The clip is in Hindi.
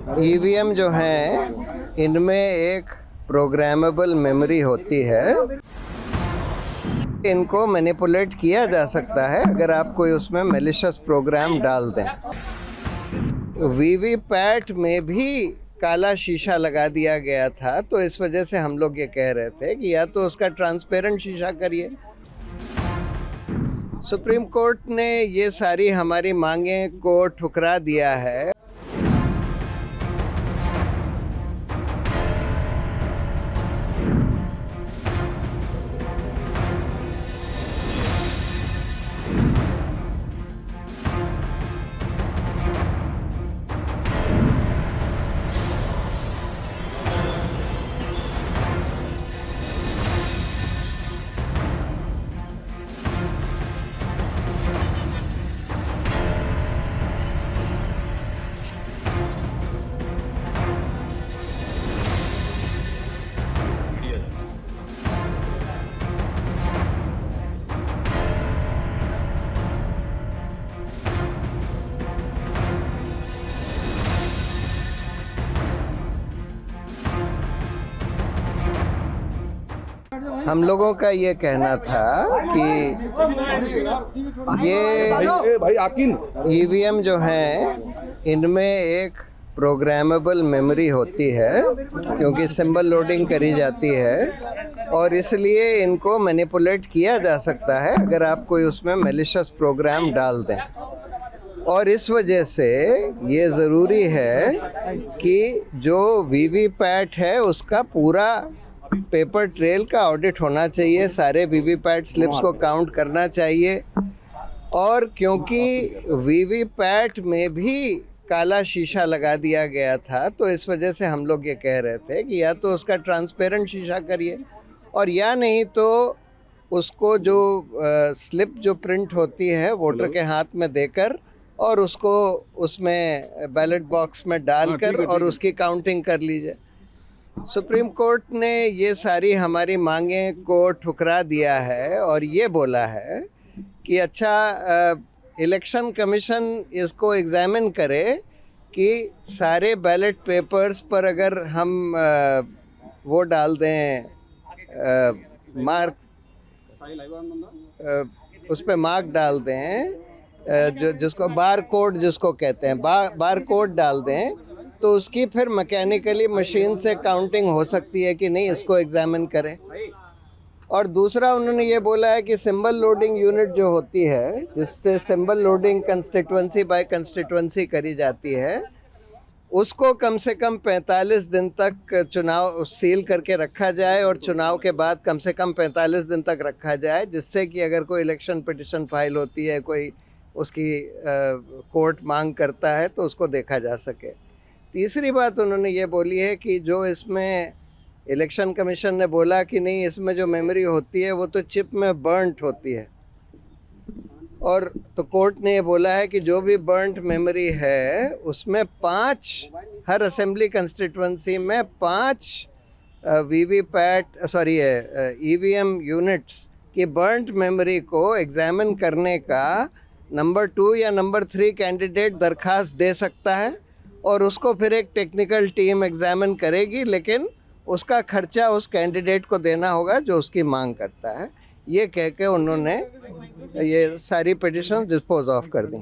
ईवीएम जो हैं इनमें एक प्रोग्रामेबल मेमोरी होती है। इनको मैनिपुलेट किया जा सकता है अगर आप कोई उसमें मैलिशियस प्रोग्राम डाल दें। वीवीपैट में भी काला शीशा लगा दिया गया था, तो इस वजह से हम लोग ये कह रहे थे कि या तो उसका ट्रांसपेरेंट शीशा करिए। सुप्रीम कोर्ट ने ये सारी हमारी मांगें को ठुकरा दिया है। हम लोगों का ये कहना था कि ये ईवीएम जो हैं इनमें एक प्रोग्रामेबल मेमोरी होती है, क्योंकि सिंबल लोडिंग करी जाती है और इसलिए इनको मैनिपुलेट किया जा सकता है अगर आप कोई उसमें मैलिशियस प्रोग्राम डाल दें। और इस वजह से ये ज़रूरी है कि जो वीवीपैट है उसका पूरा पेपर ट्रेल का ऑडिट होना चाहिए, सारे वीवीपैट स्लिप्स को काउंट करना चाहिए। और क्योंकि वीवीपैट में भी काला शीशा लगा दिया गया था, तो इस वजह से हम लोग ये कह रहे थे कि या तो उसका ट्रांसपेरेंट शीशा करिए और या नहीं तो उसको जो स्लिप जो प्रिंट होती है वोटर के हाथ में देकर और उसको उसमें बैलेट बॉक्स में डालकर और उसकी काउंटिंग कर लीजिए। सुप्रीम कोर्ट ने ये सारी हमारी मांगें को ठुकरा दिया है और ये बोला है कि अच्छा इलेक्शन कमीशन इसको एग्जामिन करे कि सारे बैलेट पेपर्स पर अगर हम वो डाल दें मार्क, उस पर मार्क डाल दें, जिसको बार कोड जिसको कहते हैं, बार कोड डाल दें, तो उसकी फिर मैकेनिकली मशीन से काउंटिंग हो सकती है कि नहीं, इसको एग्जामिन करें। और दूसरा उन्होंने ये बोला है कि सिंबल लोडिंग यूनिट जो होती है, जिससे symbol loading constituency by constituency करी जाती है, उसको कम से कम 45 दिन तक चुनाव सील करके रखा जाए और चुनाव के बाद कम से कम 45 दिन तक रखा जाए, जिससे कि अगर कोई इलेक्शन पिटिशन फाइल होती है, कोई उसकी कोर्ट मांग करता है, तो उसको देखा जा सके। तीसरी बात उन्होंने ये बोली है कि जो इसमें इलेक्शन कमीशन ने बोला कि नहीं, इसमें जो मेमोरी होती है वो तो चिप में बर्न्ट होती है, और तो कोर्ट ने ये बोला है कि जो भी बर्न्ट मेमोरी है उसमें 5 हर असेंबली कंस्टिट्यूंसी में 5 ईवीएम यूनिट्स की बर्न्ट मेमोरी को एग्जामिन करने का नंबर 2 या नंबर 3 कैंडिडेट दरख्वास्त दे सकता है और उसको फिर एक टेक्निकल टीम एग्जामिन करेगी, लेकिन उसका खर्चा उस कैंडिडेट को देना होगा जो उसकी मांग करता है। ये कह के उन्होंने ये सारी पिटिशन डिस्पोज ऑफ कर दी।